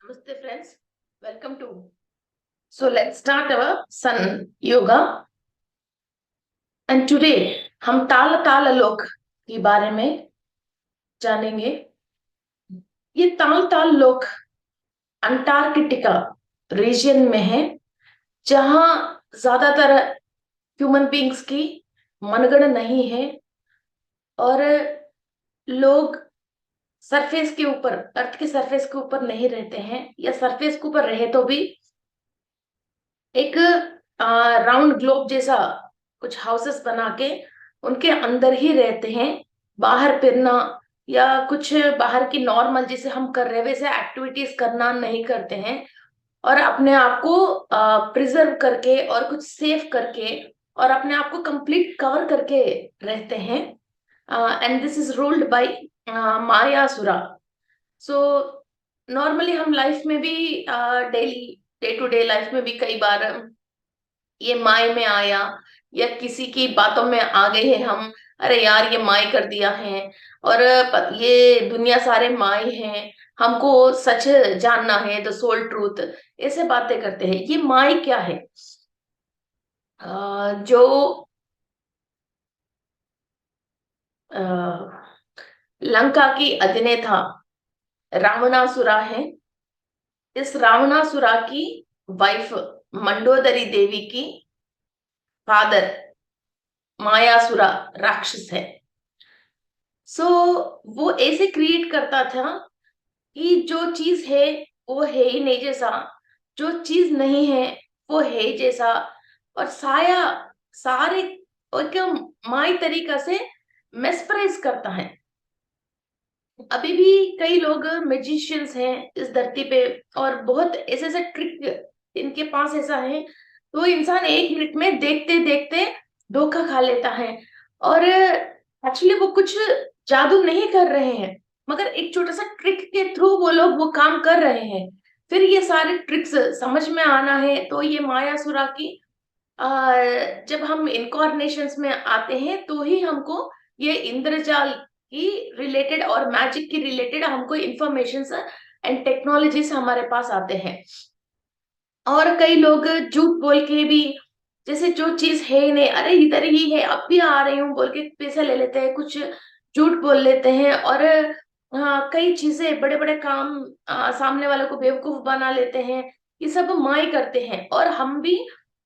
Namaste friends, welcome to. So let's start our Sun Yoga. And today हम ताल ताल लोक के बारे में जानेंगे। ये ताल ताल लोक अंटार्कटिका रीजन में है, जहां ज्यादातर ह्यूमन बींग्स की मनगढ़ नहीं है और लोग सरफेस के ऊपर, अर्थ के सरफेस के ऊपर नहीं रहते हैं, या सरफेस के ऊपर रहे तो भी एक राउंड ग्लोब जैसा कुछ हाउसेस बना के उनके अंदर ही रहते हैं। बाहर फिरना या कुछ बाहर की नॉर्मल जैसे हम कर रहे हैं वैसे एक्टिविटीज करना नहीं करते हैं, और अपने आप को प्रिजर्व करके और कुछ सेव करके और अपने आप को कंप्लीट कवर करके रहते हैं। And this is ruled by Mayasura. So normally हम लाइफ में भी daily day to day life में भी कई बार ये माय में आया या किसी की बातों में आ गए हैं हम, अरे यार ये माय कर दिया है, और ये दुनिया सारे माय हैं, हमको सच जानना है, द सोल ट्रूथ, ऐसे बातें करते हैं। ये माय क्या है? जो अ, लंका की अधिनेता रावणासुरा है, इस रावणासुरा की वाइफ मंडोदरी देवी की फादर मायासुरा राक्षस है। सो वो ऐसे क्रिएट करता था कि जो चीज है वो है ही नहीं जैसा, जो चीज नहीं है वो है जैसा, और साया सारे एक माई तरीका से मेस्पराइज करता है। अभी भी कई लोग मैजिशियंस हैं इस धरती पे, और बहुत ऐसे ऐसे ट्रिक इनके पास ऐसा है तो इंसान 1 मिनट में देखते देखते धोखा खा लेता है। और एक्चुअली वो कुछ जादू नहीं कर रहे हैं, मगर एक छोटा सा ट्रिक के थ्रू वो लोग वो काम कर रहे हैं। फिर ये सारे ट्रिक्स समझ में आना है तो ये मायासुरा की जब हम इनकॉर्नेशंस में आते हैं तो ही हमको ये इंद्रजाल की रिलेटेड और मैजिक की रिलेटेड हमको इंफॉर्मेशन एंड टेक्नोलॉजीज हमारे पास आते हैं। और कई लोग झूठ बोल के भी, जैसे जो चीज है ही नहीं, अरे इधर ही है अब भी आ रही हूँ बोल के पैसे ले लेते हैं, कुछ झूठ बोल लेते हैं, और कई चीजें बड़े बड़े काम सामने वालों को बेवकूफ बना लेते हैं। ये सब माय करते हैं, और हम भी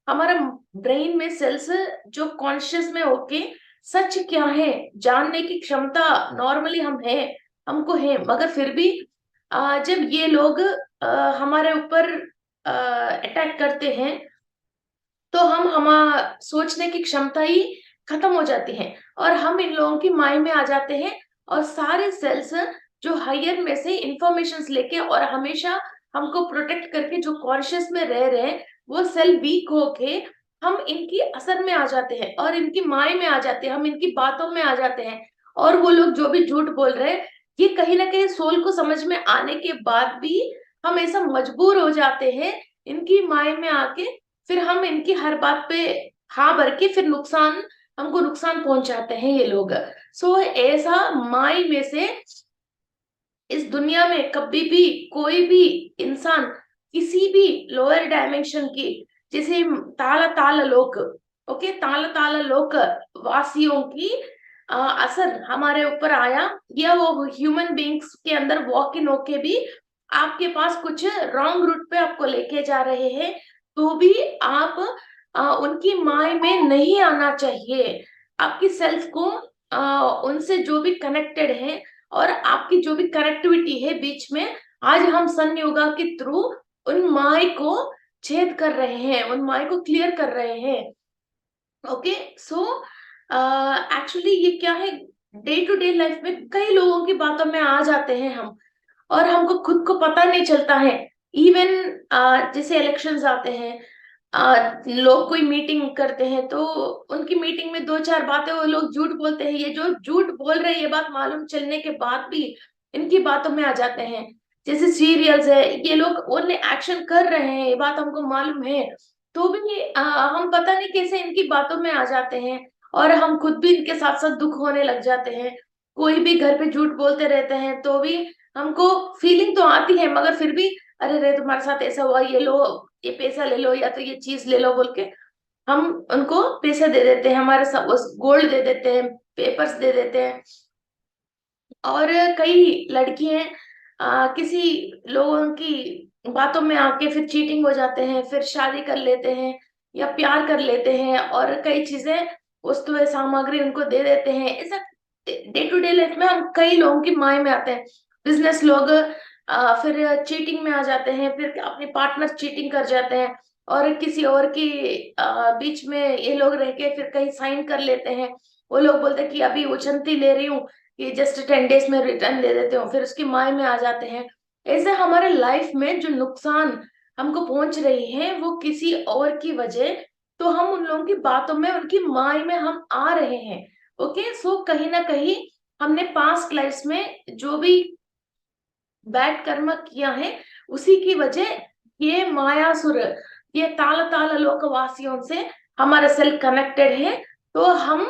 हमारा ब्रेन में सेल्स जो कॉन्शियस में होके सच क्या है जानने की क्षमता नॉर्मली हम है, हमको है, मगर फिर भी जब ये लोग हमारे ऊपर अटैक करते हैं तो हम सोचने की क्षमता ही खत्म हो जाती है, और हम इन लोगों की माय में आ जाते हैं। और सारे सेल्स जो हायर में से इंफॉर्मेशन लेके और हमेशा हमको प्रोटेक्ट करके जो कॉन्शियस में रह रहे हैं, वो सेल वीक होके हम इनकी असर में आ जाते हैं और इनकी माय में आ जाते हैं, हम इनकी बातों में आ जाते हैं। और वो लोग जो भी झूठ बोल रहे हैं, ये कहीं ना कहीं सोल को समझ में आने के बाद भी हम ऐसा मजबूर हो जाते हैं इनकी माय में आके। फिर हम इनकी हर बात पे हाँ भर के फिर हमको नुकसान पहुंचाते हैं ये लोग। सो ऐसा माई में से इस दुनिया में कभी भी कोई भी इंसान किसी भी लोअर डायमेंशन की, जैसे ताला ताला लोक, ओके, ताला ताला लोक वासियों की असर हमारे ऊपर आया, या वो ह्यूमन बींग्स के अंदर वॉक इन होके भी आपके पास कुछ रॉन्ग रूट पे आपको लेके जा रहे हैं, तो भी आप उनकी माय में नहीं आना चाहिए। आपकी सेल्फ को उनसे जो भी कनेक्टेड है और आपकी जो भी कनेक्टिविटी है बीच में, आज हम सन योगा के थ्रू उन माय को छेद कर रहे हैं, उन माय को क्लियर कर रहे हैं। ओके, सो एक्चुअली ये क्या है, डे टू डे लाइफ में कई लोगों की बातों में आ जाते हैं हम, और हमको खुद को पता नहीं चलता है। इवन जैसे इलेक्शंस आते हैं, लोग कोई मीटिंग करते हैं तो उनकी मीटिंग में दो चार बातें वो लोग झूठ बोलते हैं, ये जो झूठ बोल रहे हैं ये बात मालूम चलने के बाद भी इनकी बातों में आ जाते हैं। जैसे सीरियल्स है, ये लोग ओनली एक्शन कर रहे हैं, ये बात हमको मालूम है, तो भी हम पता नहीं कैसे इनकी बातों में आ जाते हैं, और हम खुद भी इनके साथ साथ दुख होने लग जाते हैं। कोई भी घर पे झूठ बोलते रहते हैं तो भी हमको फीलिंग तो आती है, मगर फिर भी अरे रे तुम्हारे साथ ऐसा हुआ, ये लो, ये पैसा ले लो, या तो ये चीज ले लो बोल के हम उनको पैसे दे देते हैं, हमारे सब गोल्ड दे देते हैं, पेपर्स दे देते हैं। और कई लड़कियां किसी लोगों की बातों में आके फिर चीटिंग हो जाते हैं, फिर शादी कर लेते हैं या प्यार कर लेते हैं, और कई चीजें, वस्तुएं, सामग्री उनको दे देते हैं। ऐसा डे टू डे लाइफ में हम कई लोगों की माय में आते हैं। बिजनेस लोग फिर चीटिंग में आ जाते हैं, फिर अपने पार्टनर चीटिंग कर जाते हैं, और किसी और की बीच में ये लोग रह के फिर कहीं साइन कर लेते हैं। वो लोग बोलते हैं कि अभी उछंती ले रही हूँ, कि जस्ट 10 डेज में रिटर्न दे देते हो, फिर उसकी माय में आ जाते हैं। ऐसे हमारे लाइफ में जो नुकसान हमको पहुंच रही है वो किसी और की वजह, तो हम उन लोगों की बातों में, उनकी माय में हम आ रहे हैं। ओके, सो कहीं ना कहीं हमने पास्ट लाइफ में जो भी बैड कर्म किया है, उसी की वजह ये मायासुर, ये ताल ताल लोकवासियों से हमारा सेल कनेक्टेड है। तो हम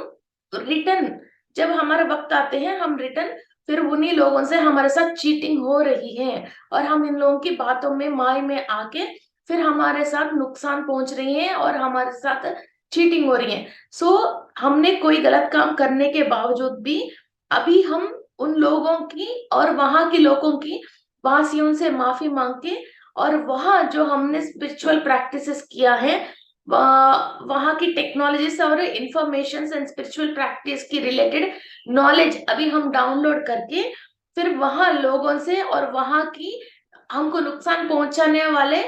रिटर्न, जब हमारे वक्त आते हैं हम रिटर्न, फिर उन्हीं लोगों से हमारे साथ चीटिंग हो रही है, और हम इन लोगों की बातों में, माय में आके फिर हमारे साथ नुकसान पहुंच रही है और हमारे साथ चीटिंग हो रही है। सो हमने कोई गलत काम करने के बावजूद भी अभी हम उन लोगों की और वहां के लोगों की वासियों से माफी मांग के, और वहां जो हमने स्पिरिचुअल प्रैक्टिसेस किया है, वहां की टेक्नोलॉजी से और इंफॉर्मेशन एंड स्पिरिचुअल प्रैक्टिस की रिलेटेड नॉलेज अभी हम डाउनलोड करके, फिर वहां लोगों से और वहां की हमको नुकसान पहुंचाने वाले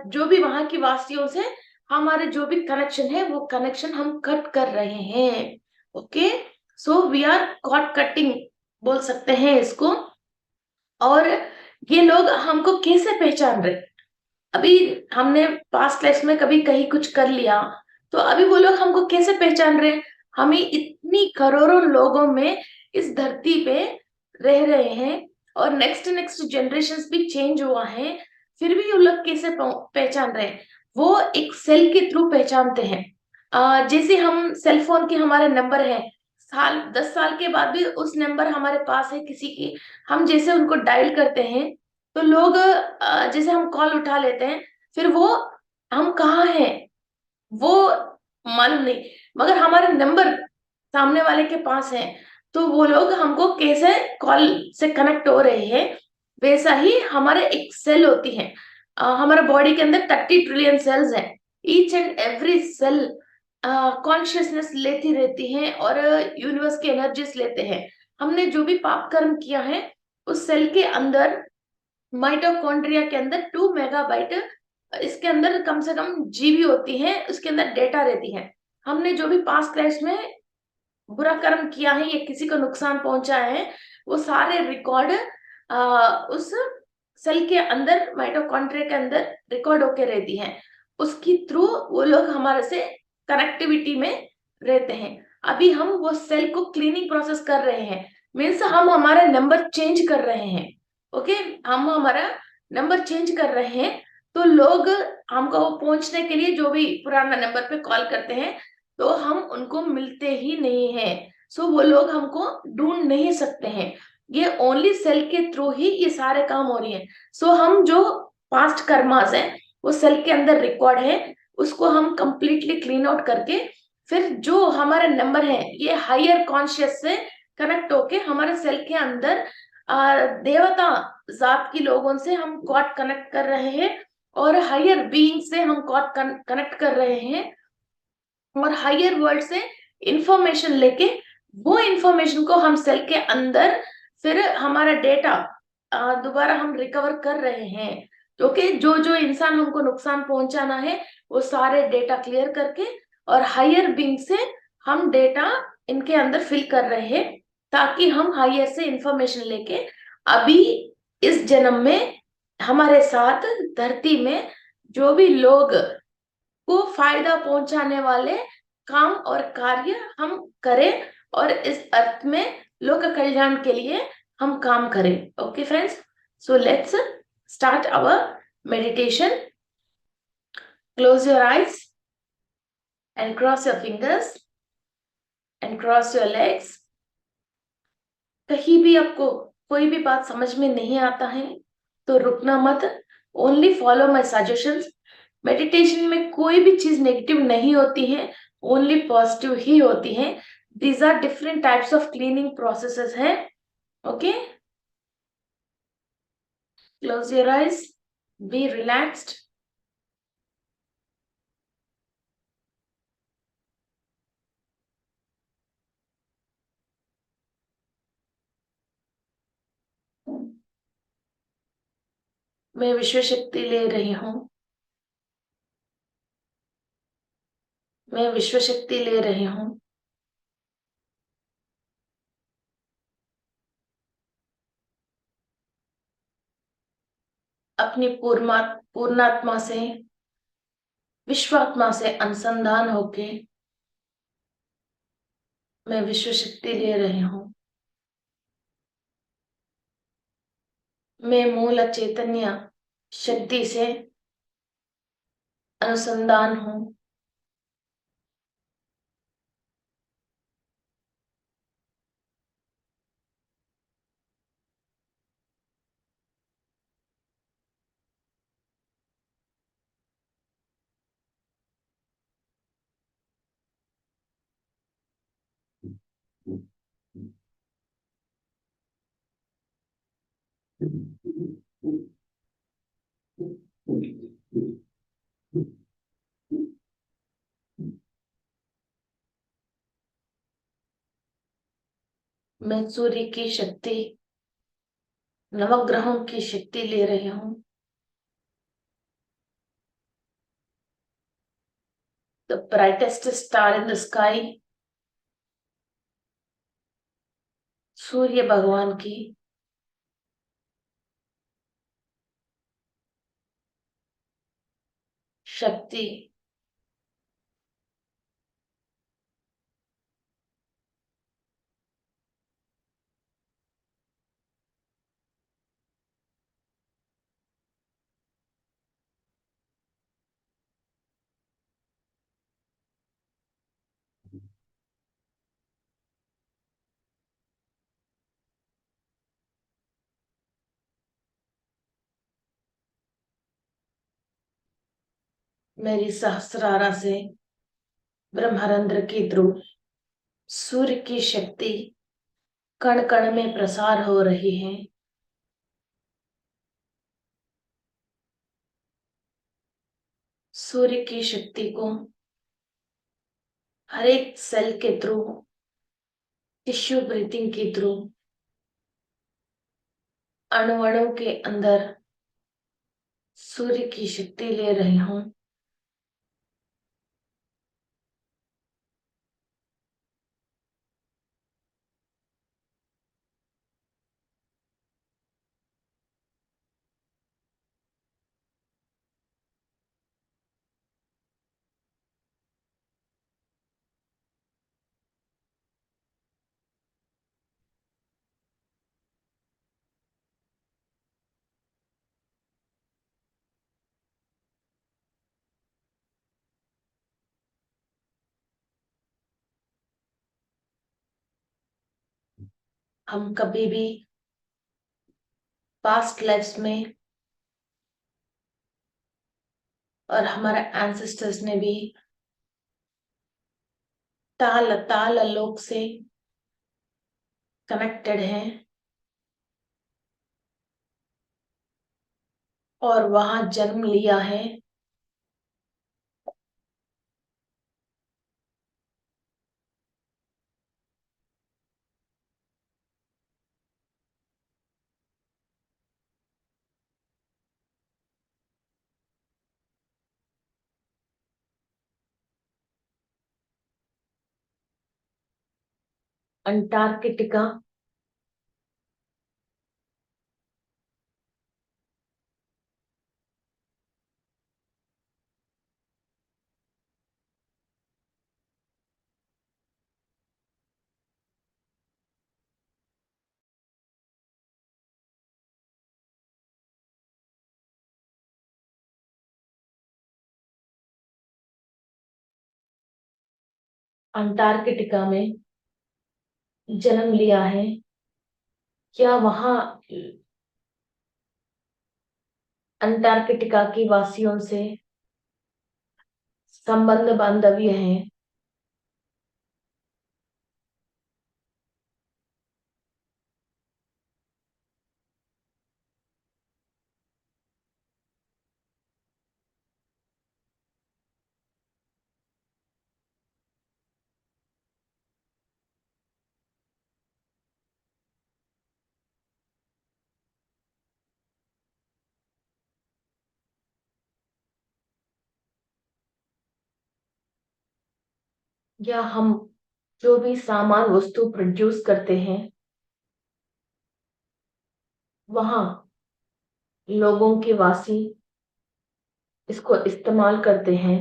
जो भी वहां की वासियों से हमारे जो भी कनेक्शन है, वो कनेक्शन हम कट कर रहे हैं। Okay, so we are caught cutting बोल सकते हैं इसको। और ये लोग हमको कैसे पहचान रहे? अभी हमने पास्ट लाइफ में कभी कहीं कुछ कर लिया, तो अभी वो लोग हमको कैसे पहचान रहे हैं? हमें इतनी करोड़ों लोगों में इस धरती पे रह रहे हैं, और नेक्स्ट नेक्स्ट जनरेशन भी चेंज हुआ है, फिर भी वो लोग कैसे पहचान रहे हैं? वो एक सेल के थ्रू पहचानते हैं। जैसे हम सेल फोन के हमारे नंबर है, साल 10 साल के बाद भी उस नंबर हमारे पास है किसी की, हम जैसे उनको डायल करते हैं, तो लोग जैसे हम कॉल उठा लेते हैं, फिर वो हम कहाँ हैं वो मालूम नहीं, मगर हमारा नंबर सामने वाले के पास है, तो वो लोग हमको कैसे कॉल से कनेक्ट हो रहे हैं। वैसा ही हमारे एक सेल होती है, हमारे बॉडी के अंदर 30 ट्रिलियन सेल्स हैं। Each and every cell consciousness लेती रहती है, और यूनिवर्स की एनर्जीज लेते हैं। हमने जो भी पाप कर्म किया है, उस सेल के अंदर, माइटोकॉन्ड्रिया के अंदर 2 मेगाबाइट, इसके अंदर कम से कम जीबी होती है, उसके अंदर डेटा रहती है। हमने जो भी पास्ट लाइफ में बुरा कर्म किया है या किसी को नुकसान पहुंचाया है, वो सारे रिकॉर्ड उस सेल के अंदर, माइटोकॉन्ड्रिया के अंदर रिकॉर्ड होके रहती है। उसकी थ्रू वो लोग हमारे से कनेक्टिविटी में रहते हैं। अभी हम वो सेल को क्लीनिंग प्रोसेस कर रहे हैं, मीन्स हम हमारा नंबर चेंज कर रहे हैं। ओके, हम हमारा नंबर चेंज कर रहे हैं, तो लोग हमको पहुंचने के लिए जो भी पुराना नंबर पे कॉल करते हैं, तो हम उनको मिलते ही नहीं है। सो वो लोग हमको ढूंढ नहीं सकते हैं। ये ओनली सेल के थ्रू ही ये सारे काम हो रही है। सो हम जो पास्ट कर्मास है, वो सेल के अंदर रिकॉर्ड है, उसको हम कंप्लीटली क्लीन आउट करके, फिर जो हमारा नंबर है, ये हायर कॉन्शियस से कनेक्ट होके हमारे सेल के अंदर देवता जात की लोगों से हम गॉड कनेक्ट कर रहे हैं, और हायर बीइंग से हम गॉड कनेक्ट कर रहे हैं, और हायर वर्ल्ड से इंफॉर्मेशन लेके, वो इंफॉर्मेशन को हम सेल के अंदर, फिर हमारा डेटा दोबारा हम रिकवर कर रहे हैं। क्योंकि जो जो इंसान हमको नुकसान पहुंचाना है, वो सारे डेटा क्लियर करके और हायर बीइंग से हम डेटा इनके अंदर फिल कर रहे हैं, ताकि हम हायर से इंफॉर्मेशन लेके अभी इस जन्म में हमारे साथ धरती में जो भी लोग को फायदा पहुंचाने वाले काम और कार्य हम करें, और इस अर्थ में लोक कल्याण के लिए हम काम करें। Okay friends, so let's start our meditation. Close your eyes and cross your fingers and cross your legs. कहीं भी आपको कोई भी बात समझ में नहीं आता है, तो रुकना मत, only follow my suggestions. Meditation में कोई भी चीज नेगेटिव नहीं होती है, ओनली पॉजिटिव ही होती है। These are different types of cleaning processes हैं। Okay, close your eyes, be relaxed. मैं विश्व शक्ति ले रही हूँ, मैं विश्व शक्ति ले रही हूँ। अपनी पूर्णात्मा से, विश्वात्मा से अनुसंधान होके मैं विश्व शक्ति ले रही हूँ। मैं मूल चैतन्य शक्ति से अनुसंधान हूँ। मैं सूर्य की शक्ति, नवग्रहों की शक्ति ले रही हूँ। The brightest star in the sky, सूर्य भगवान की शक्ति मेरी सहस्रारा से ब्रह्मरंध्र के थ्रू सूर्य की शक्ति कण कण में प्रसार हो रही है। सूर्य की शक्ति को हर एक सेल के थ्रू, टिश्यू ब्रीथिंग के थ्रू, अणु अणु के अंदर सूर्य की शक्ति ले रही हूँ। हम कभी भी पास्ट लाइफ्स में और हमारे एंसेस्टर्स ने भी ताल ताल लोक से कनेक्टेड हैं और वहां जन्म लिया है। अंटार्कटिका, अंटार्कटिका में जन्म लिया है। क्या वहां अंटार्कटिका के वासियों से संबंध बांधव्य है। या हम जो भी सामान वस्तु प्रोड्यूस करते हैं, वहां लोगों के वासी इसको इस्तेमाल करते हैं।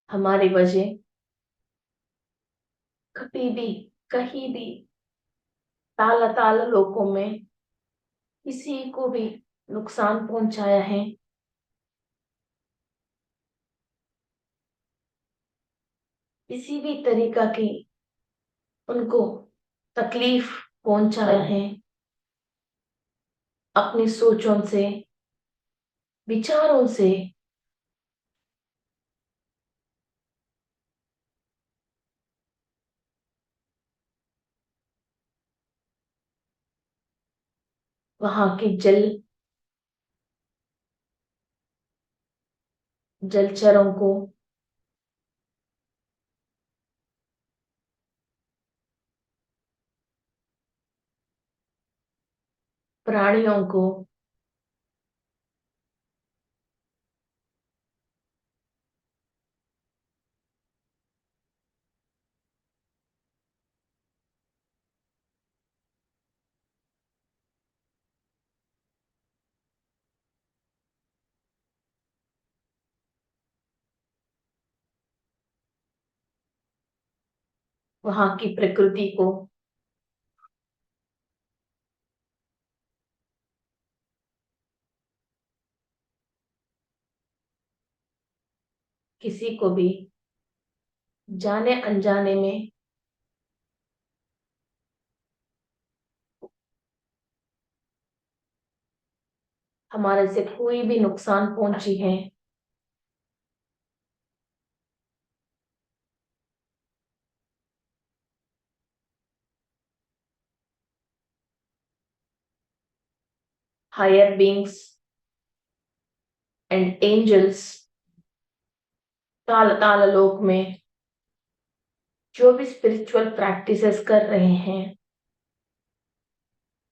हमारी वजह कभी भी कहीं भी ताला ताला लोगों में किसी को भी नुकसान पहुंचाया है। किसी भी तरीका की उनको तकलीफ पहुंचाया है, अपनी सोचों से, विचारों से। वहां के जलचरों को, प्राणियों को, वहां की प्रकृति को, किसी को भी जाने अनजाने में हमारे से कोई भी नुकसान पहुंची है, हायर बींग्स एंड एंजल्स ताल ताल लोक में जो भी स्पिरिचुअल प्रैक्टिसेस कर रहे हैं,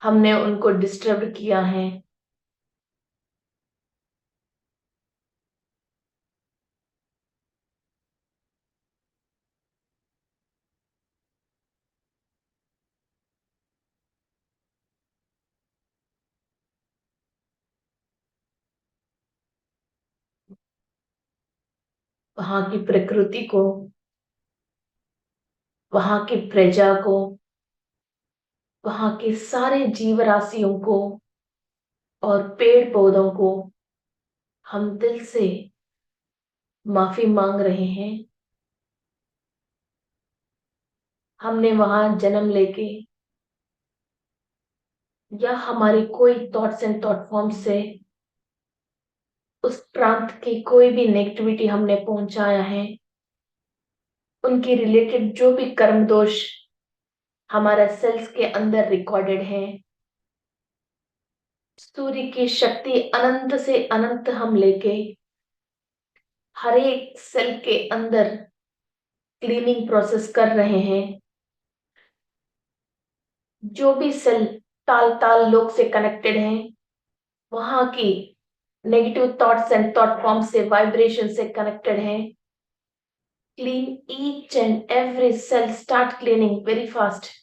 हमने उनको डिस्टर्ब किया है। वहां की प्रकृति को, वहां की प्रजा को, वहां के सारे जीव राशियों को और पेड़ पौधों को हम दिल से माफी मांग रहे हैं। हमने वहां जन्म लेके या हमारी कोई थॉट्स एंड थॉट फॉर्म से उस प्रांत की कोई भी नेगेटिविटी हमने पहुंचाया है, उनके रिलेटेड जो भी कर्म दोष हमारा सेल्स के अंदर रिकॉर्डेड है, सूर्य की शक्ति अनंत से अनंत हम लेके हर एक सेल के अंदर क्लीनिंग प्रोसेस कर रहे हैं। जो भी सेल ताल ताल लोक से कनेक्टेड हैं, वहां की negative thoughts and thought form से वाइब्रेशन से कनेक्टेड हैं। Clean each and every cell. Start cleaning very fast.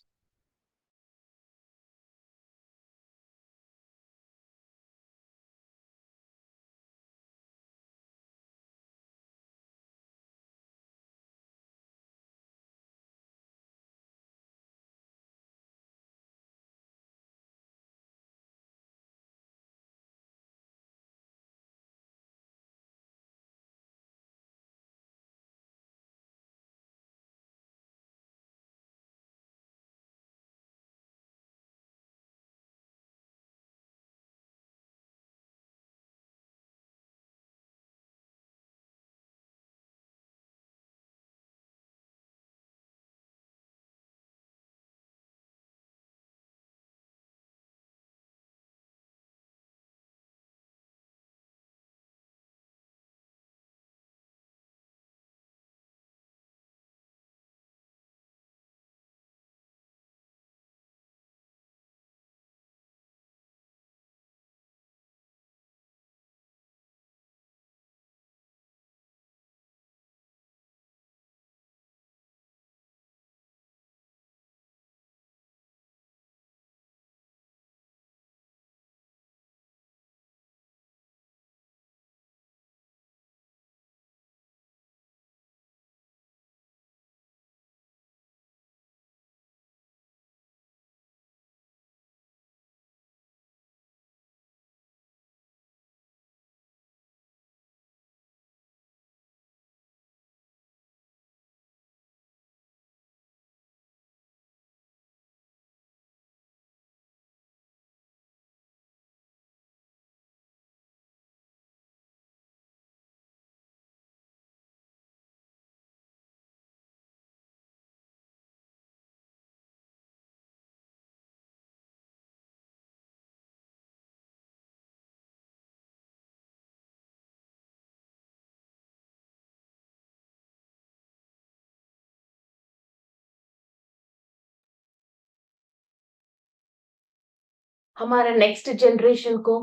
हमारे नेक्स्ट जनरेशन को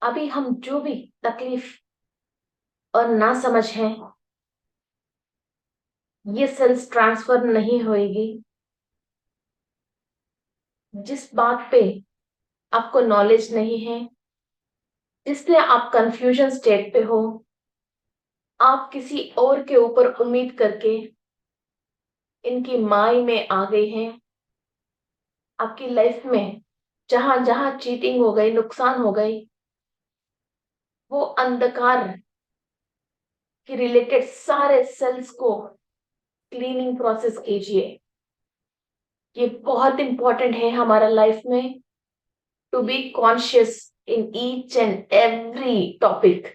अभी हम जो भी तकलीफ और ना समझ है, ये सेल्स ट्रांसफर नहीं होएगी। जिस बात पे आपको नॉलेज नहीं है, जिससे आप कंफ्यूजन स्टेट पे हो, आप किसी और के ऊपर उम्मीद करके इनकी माई में आ गए हैं। आपकी लाइफ में जहां जहां चीटिंग हो गई, नुकसान हो गई, वो अंधकार के रिलेटेड सारे सेल्स को क्लीनिंग प्रोसेस कीजिए। ये बहुत इंपॉर्टेंट है हमारा लाइफ में, to be conscious in each and every topic.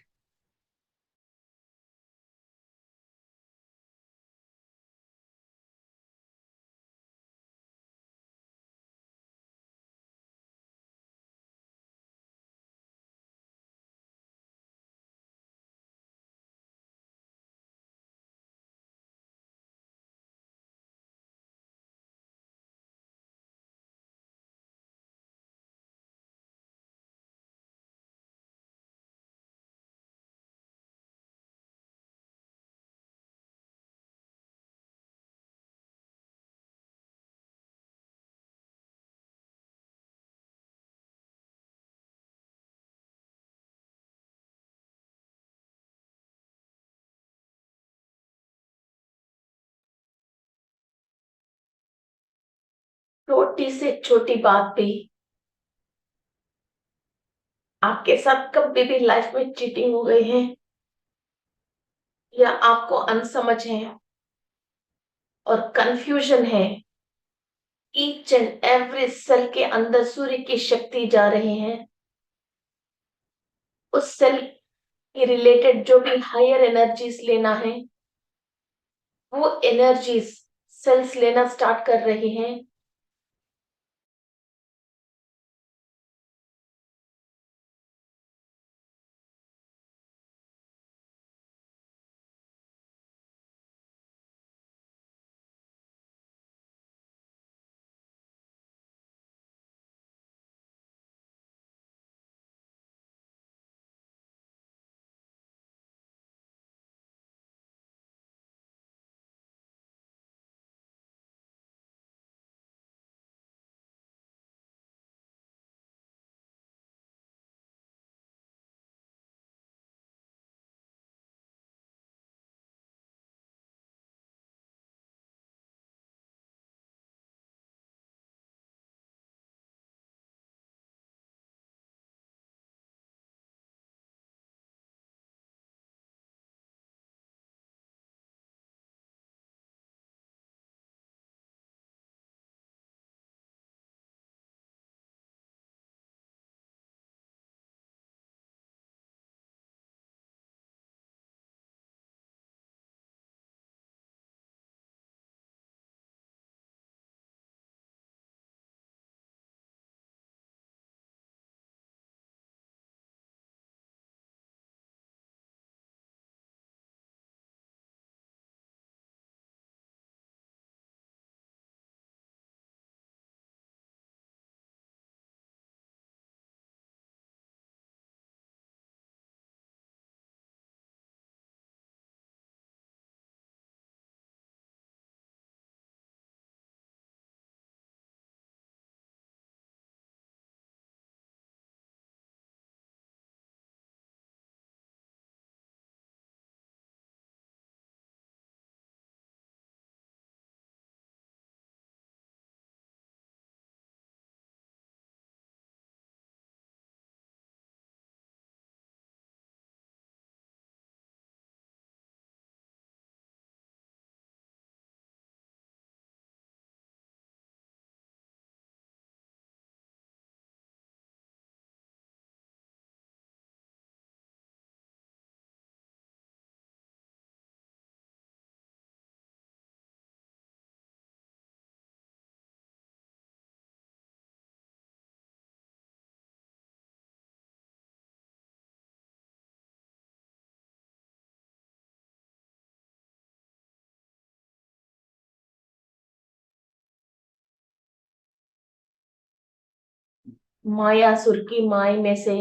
छोटी से छोटी बात भी आपके साथ कभी भी लाइफ में चीटिंग हो गई है, या आपको अनसमझ है और कंफ्यूजन है, ईच एंड एवरी सेल के अंदर सूर्य की शक्ति जा रही है। उस सेल के रिलेटेड जो भी हायर एनर्जीज लेना है, वो एनर्जीज सेल्स लेना स्टार्ट कर रही हैं। मायासुर की माय में से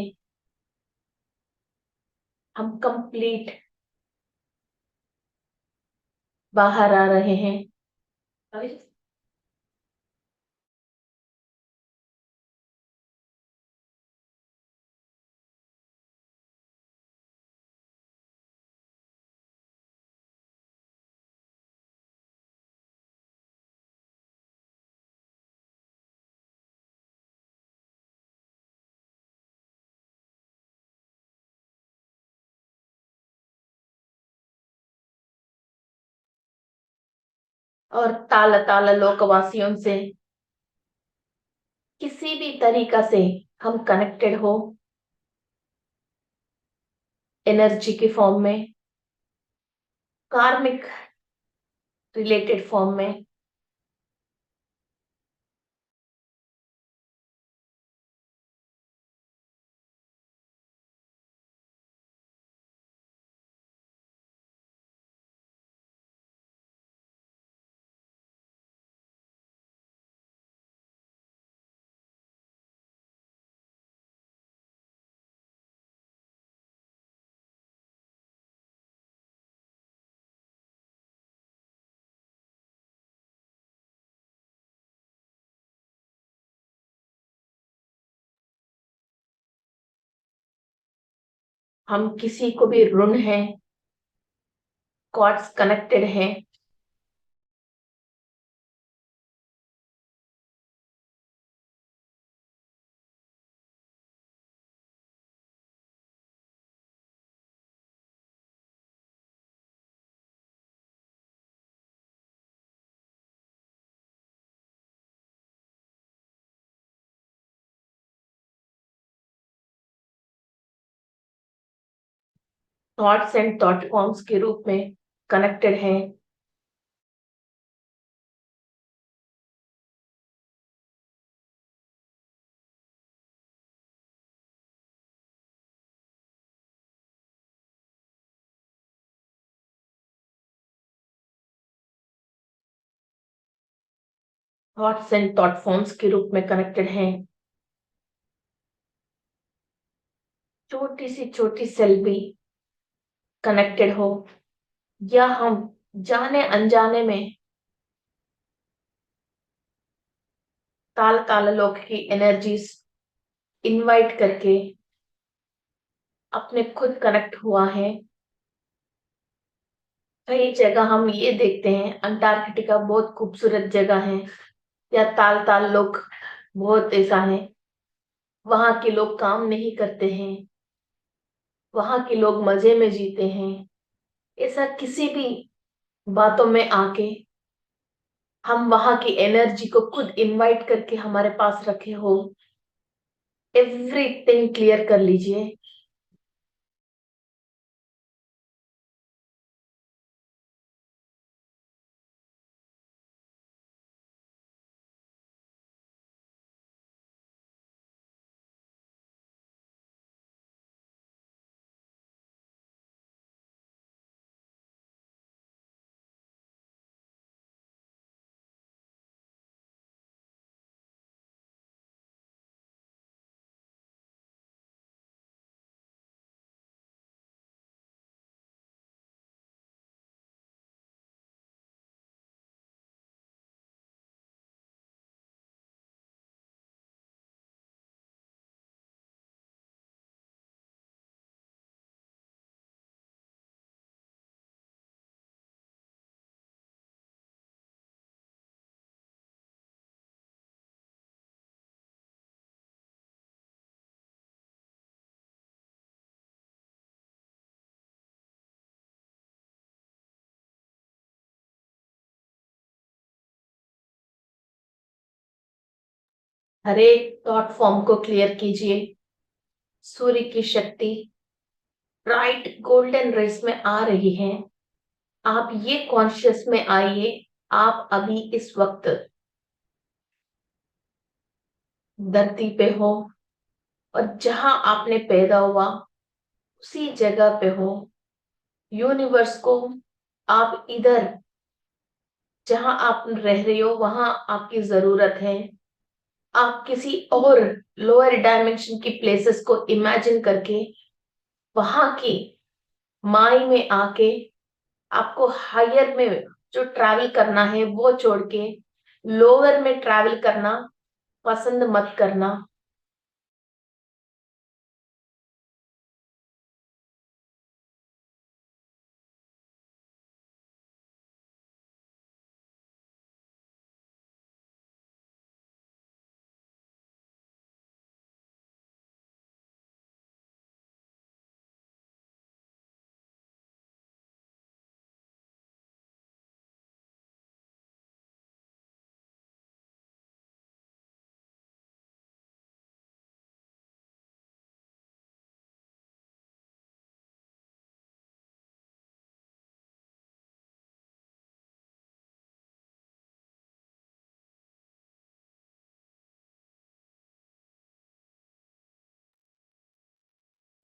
हम कंप्लीट बाहर आ रहे हैं। और ताल ताल लोकवासियों से किसी भी तरीका से हम कनेक्टेड हो, एनर्जी के फॉर्म में, कार्मिक रिलेटेड फॉर्म में, हम किसी को भी ऋण है, कॉर्ड्स कनेक्टेड हैं, थॉट्स एंड थॉट फॉर्म्स के रूप में कनेक्टेड हैं। थॉट्स एंड थॉट फॉर्म्स के रूप में कनेक्टेड हैं। छोटी सेल भी कनेक्टेड हो, या हम जाने अनजाने में ताल ताल लोक की एनर्जीज इनवाइट करके अपने खुद कनेक्ट हुआ है। कई जगह हम ये देखते हैं, अंटार्कटिका बहुत खूबसूरत जगह है, या ताल ताल लोक बहुत ऐसा है, वहां के लोग काम नहीं करते हैं, वहां के लोग मजे में जीते हैं। ऐसा किसी भी बातों में आके हम वहां की एनर्जी को खुद इनवाइट करके हमारे पास रखे हो, एवरीथिंग क्लियर कर लीजिए। हर एक थॉट फॉर्म को क्लियर कीजिए। सूर्य की शक्ति ब्राइट गोल्डन रेस में आ रही है। आप ये कॉन्शियस में आइए, आप अभी इस वक्त धरती पे हो, और जहां आपने पैदा हुआ उसी जगह पे हो। यूनिवर्स को आप इधर जहां आप रह रहे हो वहां आपकी जरूरत है। आप किसी और लोअर डायमेंशन की प्लेसेस को इमेजिन करके वहां की माई में आके आपको हायर में जो ट्रैवल करना है वो छोड़ के लोअर में ट्रैवल करना पसंद मत करना।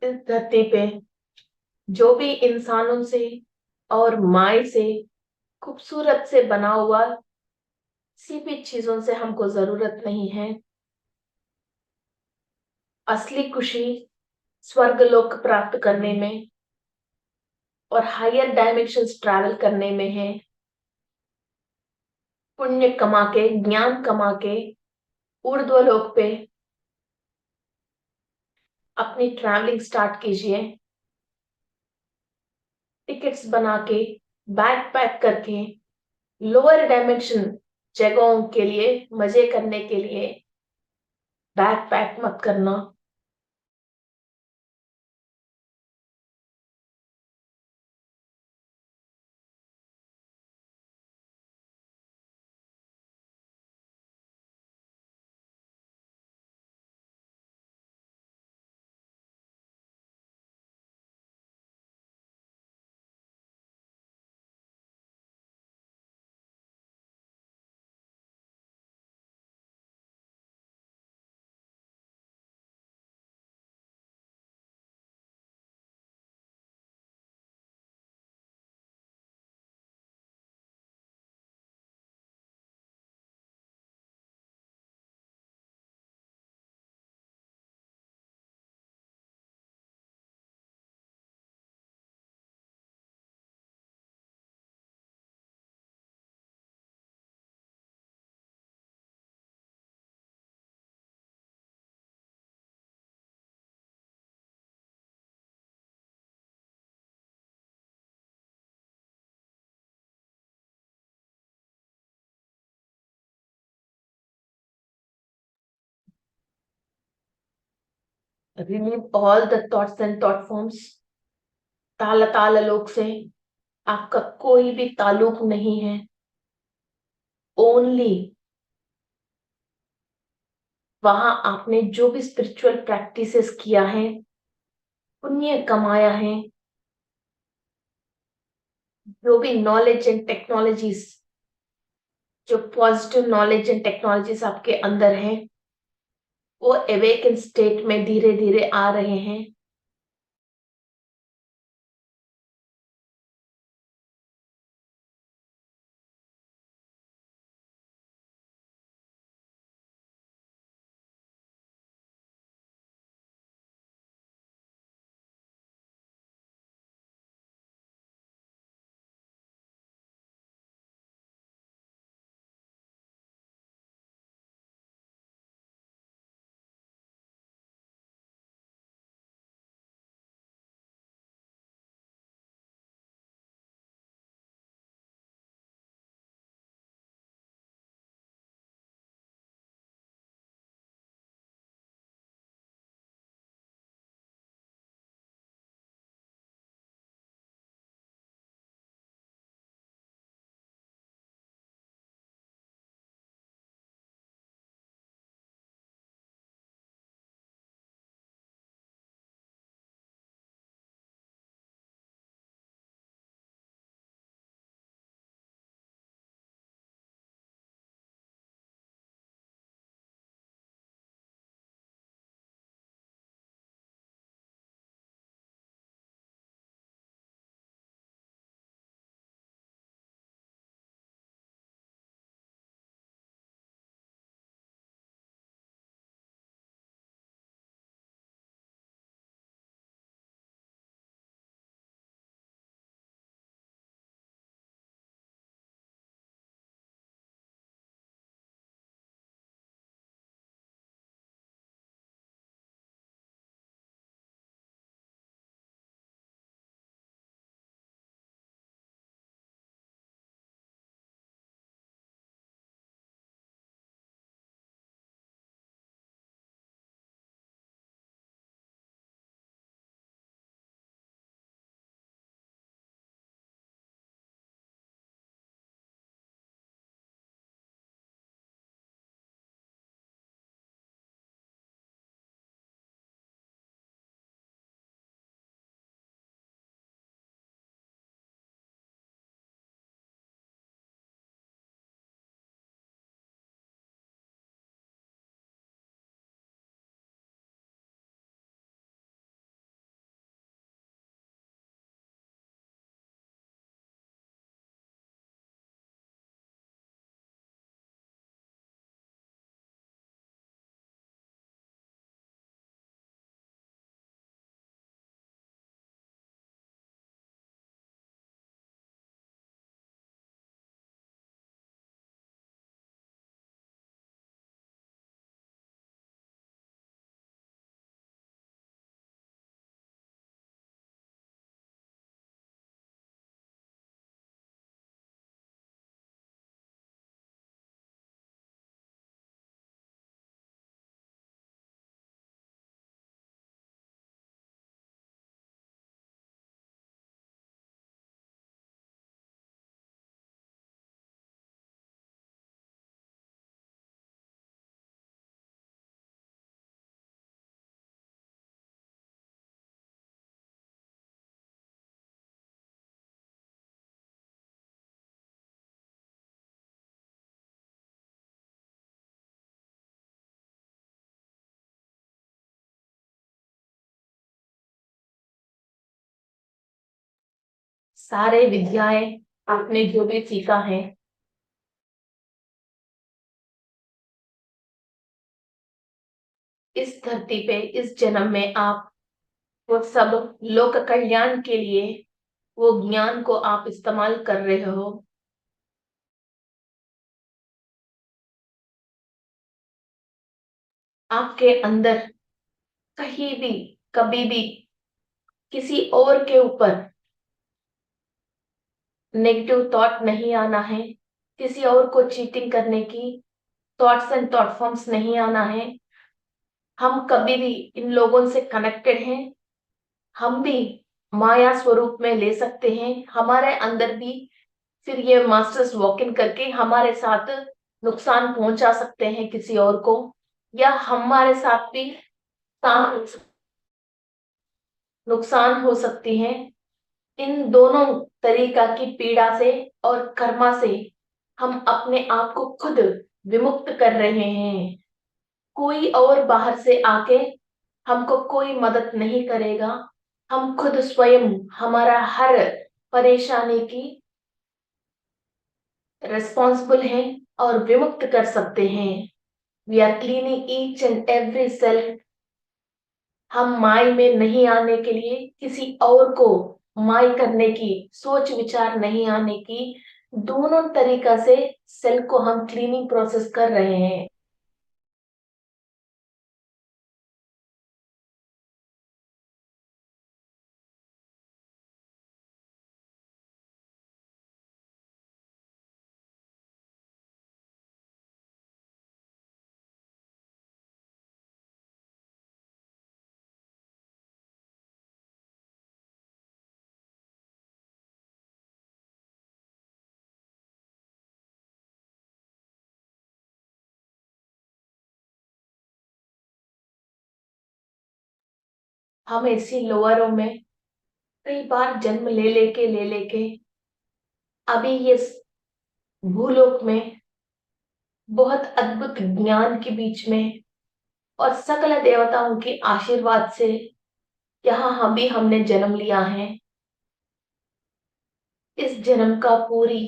इस धरती पे जो भी इंसानों से और माई से खूबसूरत से बना हुआ किसी भी चीजों से हमको जरूरत नहीं है। असली खुशी स्वर्गलोक प्राप्त करने में और हायर डायमेंशंस ट्रैवल करने में है। पुण्य कमा के ज्ञान कमा के ऊर्ध्वलोक पे अपनी ट्रैवलिंग स्टार्ट कीजिए। टिकट्स बना के बैग पैक करके लोअर डायमेंशन जगहों के लिए मजे करने के लिए बैग पैक मत करना। Relieve all the thoughts and thought forms. ताल ताल लोक से आपका कोई भी ताल्लुक नहीं है। ओनली वहां आपने जो भी स्पिरिचुअल प्रैक्टिसेस किया है, पुण्य कमाया है, जो भी नॉलेज एंड टेक्नोलॉजीज, जो पॉजिटिव नॉलेज एंड टेक्नोलॉजीज आपके अंदर है, वो अवेकन स्टेट में धीरे धीरे आ रहे हैं। सारे विद्याएं आपने जो भी सीखा है, इस धरती पे इस जन्म में आप वो सब लोक कल्याण के लिए वो ज्ञान को आप इस्तेमाल कर रहे हो। आपके अंदर कहीं भी कभी भी किसी और के ऊपर नेगेटिव थॉट नहीं आना है, किसी और को चीटिंग करने की थॉट्स एंड थॉट फॉर्म्स नहीं आना है। हम कभी भी इन लोगों से कनेक्टेड हैं, हम भी माया स्वरूप में ले सकते हैं, हमारे अंदर भी फिर ये मास्टर्स वॉक इन करके हमारे साथ नुकसान पहुंचा सकते हैं किसी और को, या हमारे साथ भी नुकसान हो सकती है। इन दोनों तरीका की पीड़ा से और कर्मा से हम अपने आप को खुद विमुक्त कर रहे हैं। कोई और बाहर से आके हमको कोई मदद नहीं करेगा। हम खुद स्वयं हमारा हर परेशानी की रिस्पॉन्सिबल हैं और विमुक्त कर सकते हैं। We are cleaning each and every self. हम माई में नहीं आने के लिए किसी और को माई करने की सोच विचार नहीं आने की, दोनों तरीका से सेल को हम क्लीनिंग प्रोसेस कर रहे हैं। हम ऐसी लोअरों में कई बार जन्म ले लेके अभी ये भूलोक में बहुत अद्भुत ज्ञान के बीच में और सकल देवताओं के आशीर्वाद से यहाँ हम भी हमने जन्म लिया है। इस जन्म का पूरी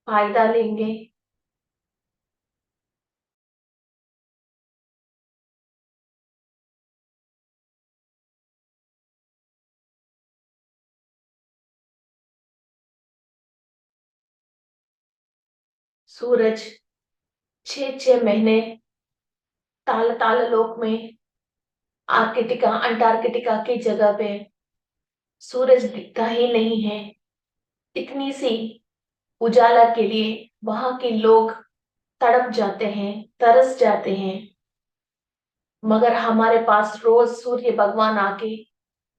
फायदा लेंगे। सूरज 6 6 महीने ताल ताल लोक में आर्कटिका अंटार्कटिका की जगह पे सूरज दिखता ही नहीं है। इतनी सी उजाला के लिए वहां के लोग तड़प जाते हैं, तरस जाते हैं। मगर हमारे पास रोज सूर्य भगवान आके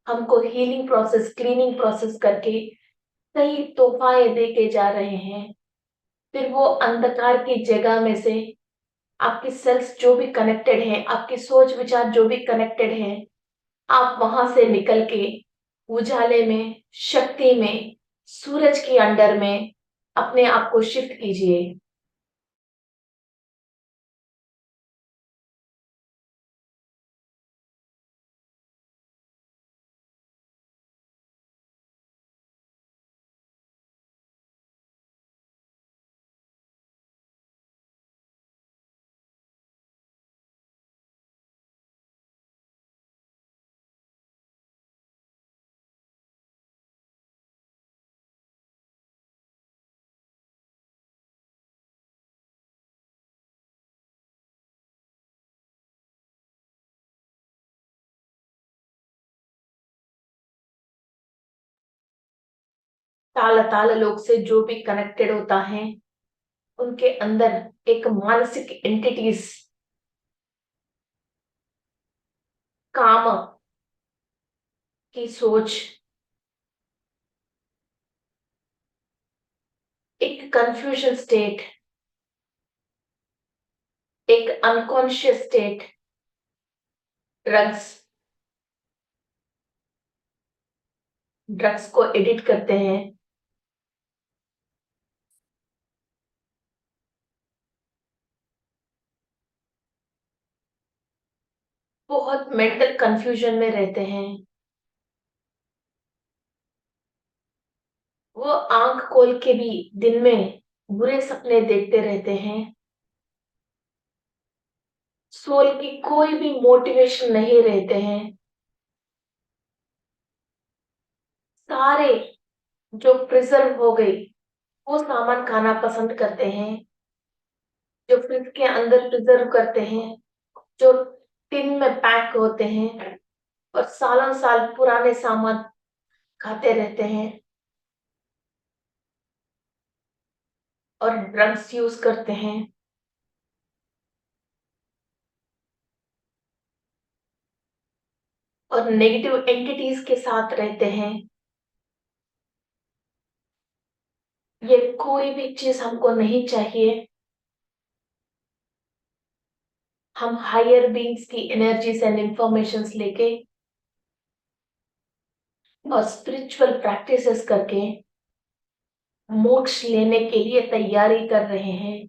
हमको हीलिंग प्रोसेस क्लीनिंग प्रोसेस करके कई तोहफाएं दे के जा रहे हैं। फिर वो अंधकार की जगह में से आपकी सेल्स जो भी कनेक्टेड है, आपकी सोच विचार जो भी कनेक्टेड है, आप वहां से निकल के उजाले में, शक्ति में, सूरज के अंडर में अपने आप को शिफ्ट कीजिए। ताल ताल लोग से जो भी कनेक्टेड होता है, उनके अंदर एक मानसिक एंटिटीज, काम की सोच, एक कंफ्यूजन स्टेट, एक अनकॉन्शियस स्टेट, ड्रग्स ड्रग्स को एडिट करते हैं। बहुत मेंटल कंफ्यूजन में रहते हैं। वो आंख खोल के भी दिन में बुरे सपने देखते रहते हैं। सोल की कोई भी मोटिवेशन नहीं रहते हैं। सारे जो प्रिजर्व हो गई वो सामान खाना पसंद करते हैं, जो फ्रिज के अंदर प्रिजर्व करते हैं, जो टिन में पैक होते हैं और सालों साल पुराने सामान खाते रहते हैं और ड्रग्स यूज करते हैं और नेगेटिव एंटिटीज के साथ रहते हैं। ये कोई भी चीज हमको नहीं चाहिए। हम हायर बीइंग्स की एनर्जीज एंड इंफॉर्मेशंस लेके और स्पिरिचुअल प्रैक्टिसेस करके मोक्ष लेने के लिए तैयारी कर रहे हैं।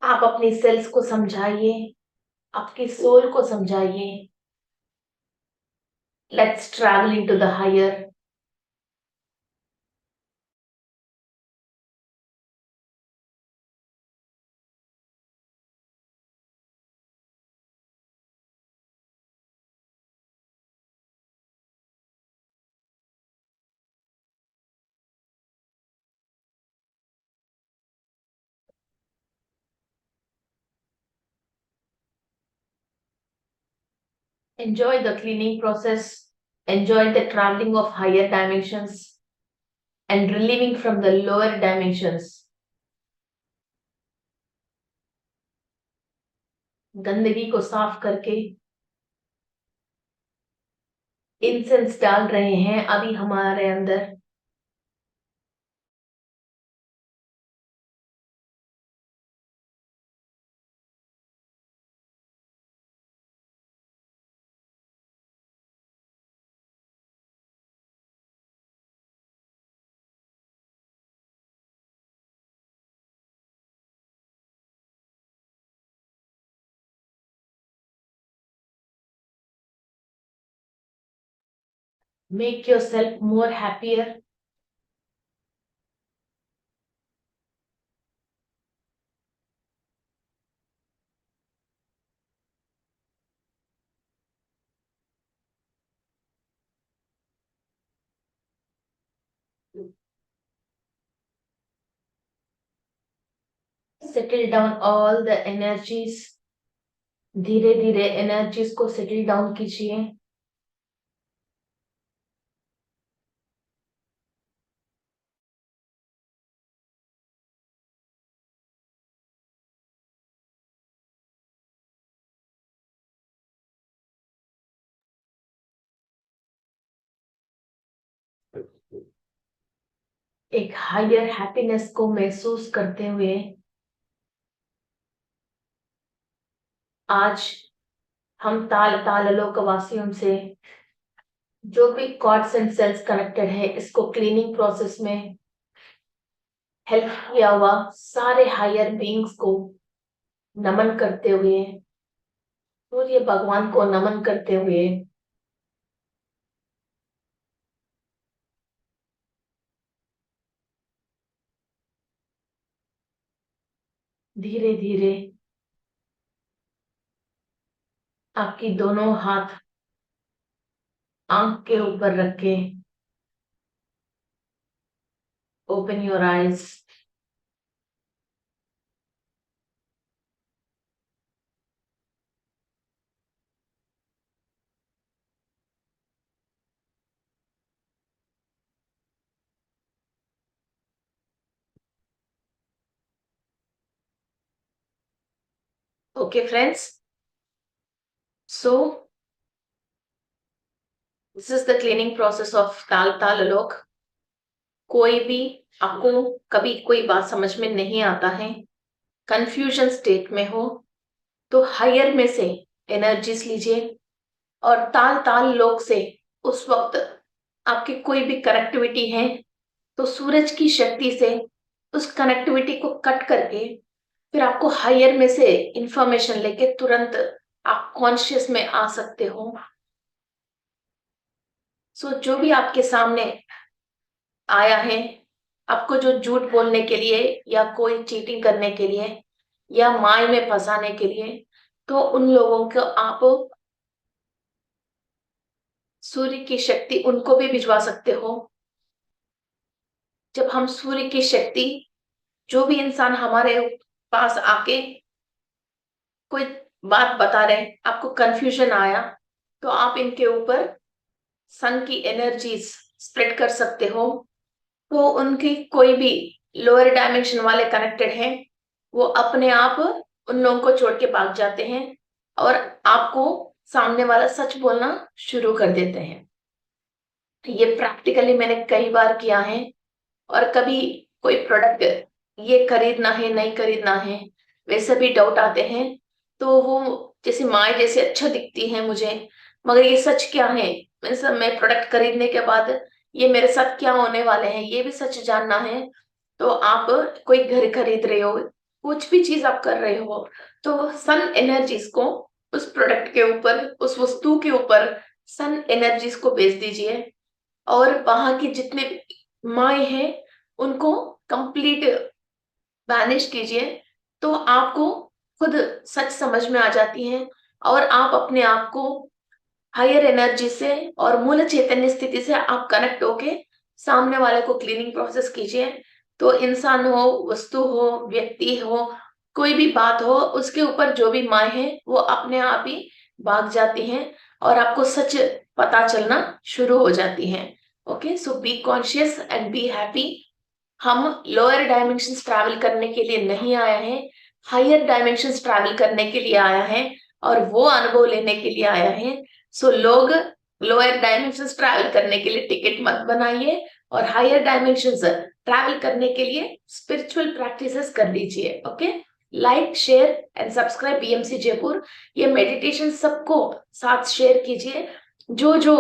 आप अपनी सेल्स को समझाइए, आपकी सोल को समझाइए। Let's travel into the higher. Enjoy the cleaning process, enjoy the traveling of higher dimensions and relieving from the lower dimensions. गंदगी को साफ करके इंसेंस डाल रहे हैं अभी हमारे अंदर। Make yourself more happier. Settle down all the energies. धीरे धीरे एनर्जीज को सेटल डाउन कीजिए। एक हायर हैप्पीनेस को महसूस करते हुए आज हम ताल ताल लोकवासियों से जो भी कॉर्ड्स एंड सेल्स कनेक्टेड है इसको क्लीनिंग प्रोसेस में हेल्प किया हुआ सारे हायर बीइंग्स को नमन करते हुए, सूर्य भगवान को नमन करते हुए धीरे धीरे आपकी दोनों हाथ आंख के ऊपर रख के open your eyes. Okay, friends. So, this is the cleaning process of Tal Tal Alok. कोई भी आपको कभी कोई बात समझ में नहीं आता है, कंफ्यूजन स्टेट में हो, तो हायर में से एनर्जीज लीजिए और ताल ताल लोक से उस वक्त आपकी कोई भी कनेक्टिविटी है तो सूरज की शक्ति से उस कनेक्टिविटी को कट करके फिर आपको हायर में से इंफॉर्मेशन लेके तुरंत आप कॉन्शियस में आ सकते हो। सो जो भी आपके सामने आया है, आपको जो झूठ बोलने के लिए या कोई चीटिंग करने के लिए या माय में फंसाने के लिए, तो उन लोगों को आप सूर्य की शक्ति उनको भी भिजवा सकते हो। जब हम सूर्य की शक्ति, जो भी इंसान हमारे पास आके कोई बात बता रहे, आपको कंफ्यूजन आया, तो आप इनके ऊपर सन की एनर्जीज स्प्रेड कर सकते हो। तो उनकी कोई भी लोअर डायमेंशन वाले कनेक्टेड हैं, वो अपने आप उन लोगों को छोड़ के भाग जाते हैं और आपको सामने वाला सच बोलना शुरू कर देते हैं। ये प्रैक्टिकली मैंने कई बार किया है। और कभी कोई प्रोडक्ट ये खरीदना है नहीं खरीदना है, वैसे भी डाउट आते हैं, तो वो जैसे माए जैसे अच्छा दिखती है मुझे, मगर ये सच क्या है, मैं प्रोडक्ट खरीदने के बाद ये मेरे साथ क्या होने वाले हैं, ये भी सच जानना है। तो आप कोई घर खरीद रहे हो, कुछ भी चीज आप कर रहे हो, तो सन एनर्जीज को उस प्रोडक्ट के ऊपर, उस वस्तु के ऊपर सन एनर्जीज को भेज दीजिए। और वहां की जितने माए हैं उनको कंप्लीट बैनिश कीजिए। तो आपको खुद सच समझ में आ जाती है और आप अपने आप को हायर एनर्जी से और मूल चैतन्य स्थिति से आप कनेक्ट होके सामने वाले को क्लीनिंग प्रोसेस कीजिए। तो इंसान हो, वस्तु हो, व्यक्ति हो, कोई भी बात हो, उसके ऊपर जो भी माए है वो अपने आप ही भाग जाती हैं और आपको सच पता चलना शुरू हो जाती है। Okay, so be conscious and be happy. हम लोअर डायमेंशंस ट्रैवल करने के लिए नहीं आया है, हायर डायमेंशंस ट्रैवल करने के लिए आया है और वो अनुभव लेने के लिए आया है। सो लोग लोअर डायमेंशंस ट्रैवल करने के लिए टिकट मत बनाइए और हायर डायमेंशंस ट्रैवल करने के लिए स्पिरिचुअल प्रैक्टिसेस कर लीजिए। Okay, like share and subscribe BMC Jaipur. ये मेडिटेशन सबको साथ शेयर कीजिए। जो जो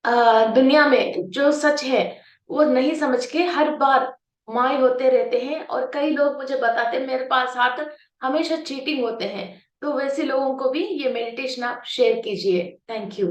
दुनिया में जो सच है वो नहीं समझ के हर बार माय होते रहते हैं, और कई लोग मुझे बताते हैं मेरे पास हाथ हमेशा चीटिंग होते हैं। तो वैसे लोगों को भी ये मेडिटेशन आप शेयर कीजिए। Thank you.